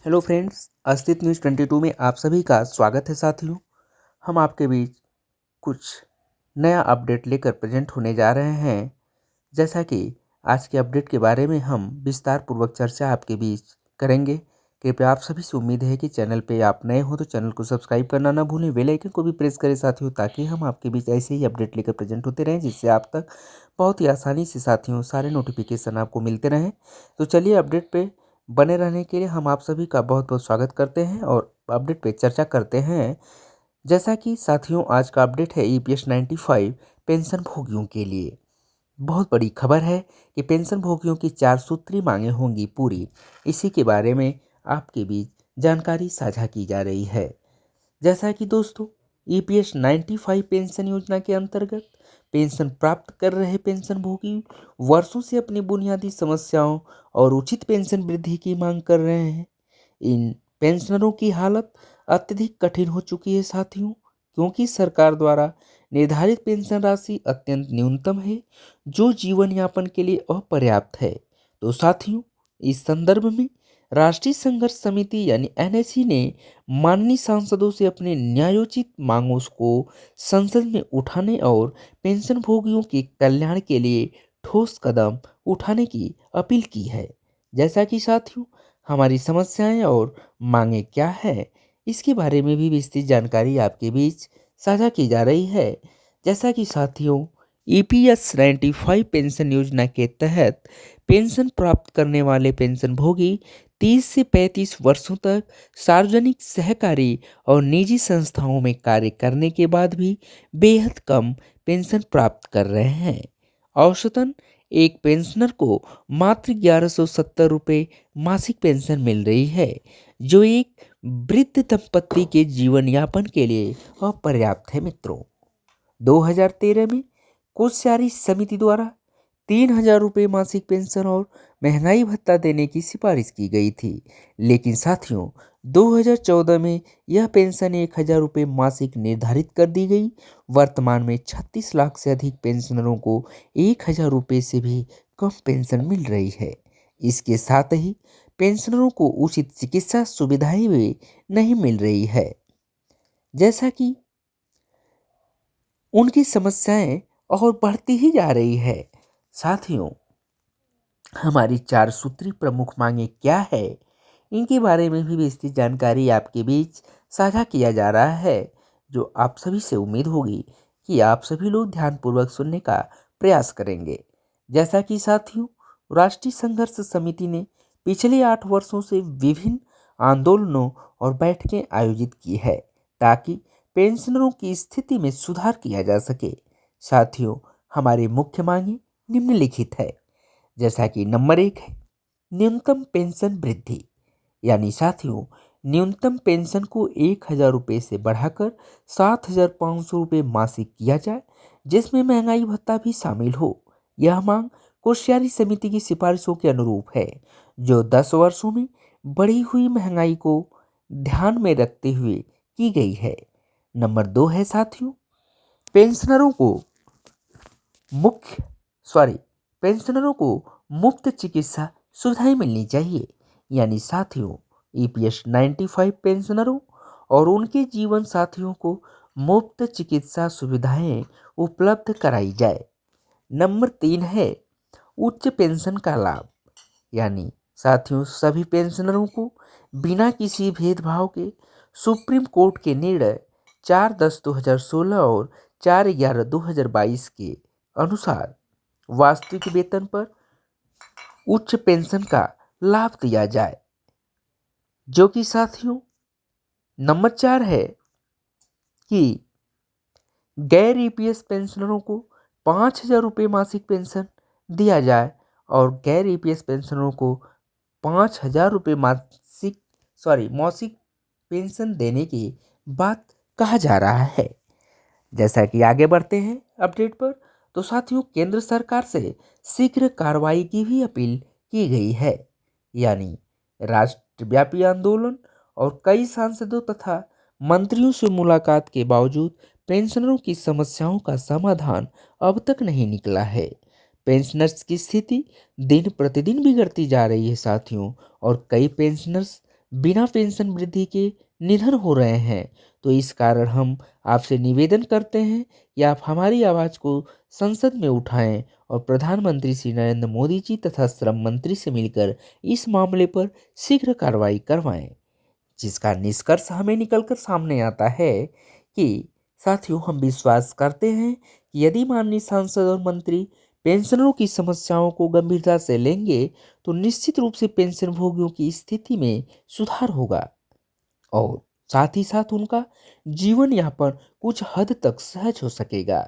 Hello friends, अस्तित्व news 22 में आप सभी का स्वागत है साथियों। हम आपके बीच कुछ नया अपडेट लेकर प्रेजेंट होने जा रहे हैं। जैसा कि आज के अपडेट के बारे में हम विस्तार पूर्वक चर्चा आपके बीच करेंगे। कृपया आप सभी से उम्मीद है कि चैनल पे आप नए हो तो चैनल को सब्सक्राइब करना ना भूलें, बेल आइकन को भी प्रेस करें साथियों, ताकि हम आपके बीच ऐसे ही अपडेट लेकर प्रेजेंट होते रहें, जिससे आप तक बहुत ही आसानी से साथियों सारे नोटिफिकेशन आपको मिलते रहें। तो चलिए, अपडेट पे बने रहने के लिए हम आप सभी का बहुत बहुत स्वागत करते हैं और अपडेट पे चर्चा करते हैं। जैसा कि साथियों, आज का अपडेट है EPS 95 पेंशन भोगियों के लिए। बहुत बड़ी खबर है कि पेंशन भोगियों की 4 सूत्री मांगे होंगी पूरी। इसी के बारे में आपके बीच जानकारी साझा की जा रही है। जैसा कि दोस्तों, EPS 95 पेंशन योजना के अंतर्गत पेंशन प्राप्त कर रहे पेंशन भोगी वर्षों से अपनी बुनियादी समस्याओं और उचित पेंशन वृद्धि की मांग कर रहे हैं। इन पेंशनरों की हालत अत्यधिक कठिन हो चुकी है साथियों, क्योंकि सरकार द्वारा निर्धारित पेंशन राशि अत्यंत न्यूनतम है, जो जीवन यापन के लिए अपर्याप्त है। तो साथियों, इस संदर्भ में राष्ट्रीय संघर्ष समिति यानी NSC ने माननीय सांसदों से अपने न्यायोचित मांगों को संसद में उठाने और पेंशन भोगियों के कल्याण के लिए ठोस कदम उठाने की अपील की है। जैसा कि साथियों, हमारी समस्याएं और मांगे क्या है, इसके बारे में भी विस्तृत जानकारी आपके बीच साझा की जा रही है। जैसा कि साथियों, EPS 95 पेंशन योजना के तहत पेंशन प्राप्त करने वाले पेंशन भोगी 30 से 35 वर्षों तक सार्वजनिक, सहकारी और निजी संस्थाओं में कार्य करने के बाद भी बेहद कम पेंशन प्राप्त कर रहे हैं। औसतन एक पेंशनर को मात्र 1170 रुपये मासिक पेंशन मिल रही है, जो एक वृद्ध दंपत्ति के जीवन यापन के लिए अपर्याप्त है मित्रों। 2013 में कोश्यारी समिति द्वारा 3000 रुपये मासिक पेंशन और महंगाई भत्ता देने की सिफारिश की गई थी, लेकिन साथियों 2014 में यह पेंशन 1000 रुपये मासिक निर्धारित कर दी गई। वर्तमान में 36 लाख से अधिक पेंशनरों को 1000 रुपये से भी कम पेंशन मिल रही है। इसके साथ ही पेंशनरों को उचित चिकित्सा सुविधाएं भी नहीं मिल रही है। जैसा कि उनकी समस्याएं और बढ़ती ही जा रही है। साथियों, हमारी 4 सूत्री प्रमुख मांगे क्या है, इनके बारे में भी विस्तृत जानकारी आपके बीच साझा किया जा रहा है, जो आप सभी से उम्मीद होगी कि आप सभी लोग ध्यानपूर्वक सुनने का प्रयास करेंगे। जैसा कि साथियों, राष्ट्रीय संघर्ष समिति ने पिछले 8 वर्षों से विभिन्न आंदोलनों और बैठकें आयोजित की है, ताकि पेंशनरों की स्थिति में सुधार किया जा सके। साथियों, हमारी मुख्य मांगे निम्नलिखित है। जैसा कि नंबर 1 है न्यूनतम पेंशन वृद्धि, यानी साथियों न्यूनतम पेंशन को 1000 रुपये से बढ़ाकर 7500 रुपये मासिक किया जाए, जिसमें महंगाई भत्ता भी शामिल हो। यह मांग कोश्यारी समिति की सिफारिशों के अनुरूप है, जो 10 वर्षों में बढ़ी हुई महंगाई को ध्यान में रखते हुए की गई है। नंबर 2 है साथियों पेंशनरों को मुख्य सॉरी पेंशनरों को मुफ्त चिकित्सा सुविधाएं मिलनी चाहिए, यानी साथियों EPS 95 पेंशनरों और उनके जीवन साथियों को मुफ्त चिकित्सा सुविधाएं उपलब्ध कराई जाए। नंबर 3 है उच्च पेंशन का लाभ, यानी साथियों सभी पेंशनरों को बिना किसी भेदभाव के सुप्रीम कोर्ट के निर्णय 4/10/2016 और 4/11/2022 के अनुसार वास्तविक वेतन पर उच्च पेंशन का लाभ दिया जाए। जो कि साथियों नंबर 4 है कि गैर EPS पेंशनरों को 5000 रुपये मासिक पेंशन दिया जाए और गैर EPS पेंशनरों को 5000 रुपये मासिक पेंशन देने की बात कहा जा रहा है। जैसा कि आगे बढ़ते हैं अपडेट पर, तो साथियों केंद्र सरकार से शीघ्र कार्रवाई की भी अपील की गई है, यानी राष्ट्रव्यापी आंदोलन और कई सांसदों तथा मंत्रियों से मुलाकात के बावजूद पेंशनरों की समस्याओं का समाधान अब तक नहीं निकला है। पेंशनर्स की स्थिति दिन प्रतिदिन बिगड़ती जा रही है साथियों, और कई पेंशनर्स बिना पेंशन वृद्धि के निधन हो रहे हैं। तो इस कारण हम आपसे निवेदन करते हैं कि आप हमारी आवाज़ को संसद में उठाएं और प्रधानमंत्री श्री नरेंद्र मोदी जी तथा श्रम मंत्री से मिलकर इस मामले पर शीघ्र कार्रवाई करवाएं। जिसका निष्कर्ष हमें निकलकर सामने आता है कि साथियों, हम विश्वास करते हैं कि यदि माननीय सांसद और मंत्री पेंशनरों की समस्याओं को गंभीरता से लेंगे तो निश्चित रूप से पेंशन भोगियों की स्थिति में सुधार होगा और साथ ही साथ उनका जीवन यापन कुछ हद तक सहज हो सकेगा।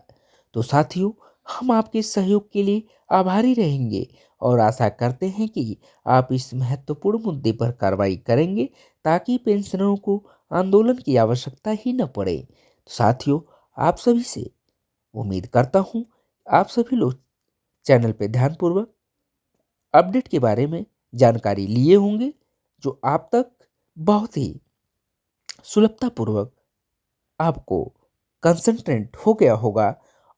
तो साथियों, हम आपके सहयोग के लिए आभारी रहेंगे और आशा करते हैं कि आप इस महत्वपूर्ण मुद्दे पर कार्रवाई करेंगे ताकि पेंशनरों को आंदोलन की आवश्यकता ही न पड़े। तो साथियों, आप सभी से उम्मीद करता हूँ आप सभी लोग चैनल पे ध्यानपूर्वक अपडेट के बारे में जानकारी लिए होंगे जो आप तक बहुत ही सुलभतापूर्वक आपको कंसंट्रेट हो गया होगा।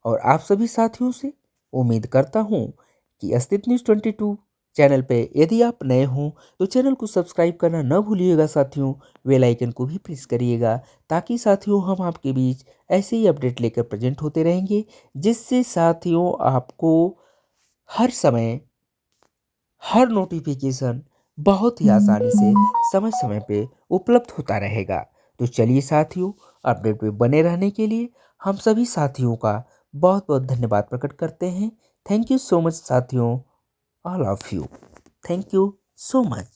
और आप सभी साथियों से उम्मीद करता हूँ कि अस्तित्व न्यूज़ 22 चैनल पे यदि आप नए हों तो चैनल को सब्सक्राइब करना न भूलिएगा साथियों। बेल आइकन को भी प्रेस करिएगा ताकि साथियों हम आपके बीच ऐसे ही अपडेट लेकर प्रेजेंट होते रहेंगे जिससे साथियों आपको हर समय हर नोटिफिकेशन बहुत ही आसानी से समय समय पे उपलब्ध होता रहेगा। तो चलिए साथियों, अपडेट पे बने रहने के लिए हम सभी साथियों का बहुत बहुत धन्यवाद प्रकट करते हैं। थैंक यू सो मच साथियों, all of you. Thank you so much.